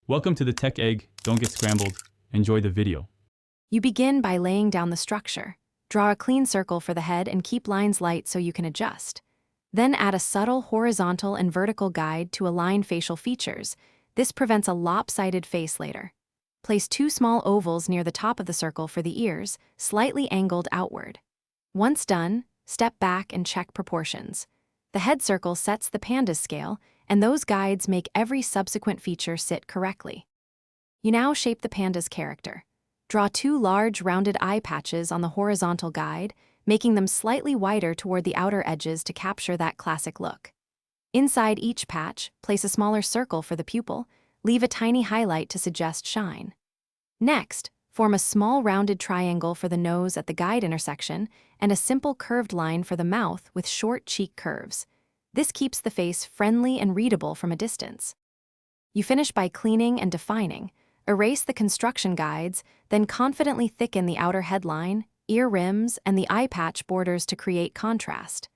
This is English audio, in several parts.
Welcome to the Tech Egg. Don't get scrambled. Enjoy the video. You begin by laying down the structure. Draw a clean circle for the head and keep lines light so you can adjust. Then add a subtle horizontal and vertical guide to align facial features. This prevents a lopsided face later. Place 2 small ovals near the top of the circle for the ears, slightly angled outward. Once done, step back and check proportions. The head circle sets the panda's scale, and those guides make every subsequent feature sit correctly. You now shape the panda's character. Draw 2 large rounded eye patches on the horizontal guide, making them slightly wider toward the outer edges to capture that classic look. Inside each patch, place a smaller circle for the pupil. Leave a tiny highlight to suggest shine. Next, form a small rounded triangle for the nose at the guide intersection and a simple curved line for the mouth with short cheek curves. This keeps the face friendly and readable from a distance. You finish by cleaning and defining. Erase the construction guides, then confidently thicken the outer headline, ear rims, and the eye patch borders to create contrast.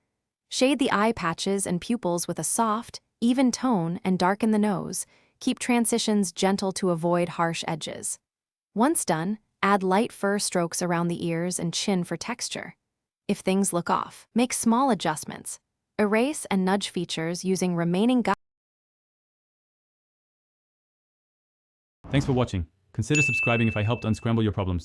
Shade the eye patches and pupils with a soft, even tone and darken the nose. Keep transitions gentle to avoid harsh edges. Once done, add light fur strokes around the ears and chin for texture. If things look off, make small adjustments. Erase and nudge features using remaining guides. Thanks for watching. Consider subscribing if I helped unscramble your problems.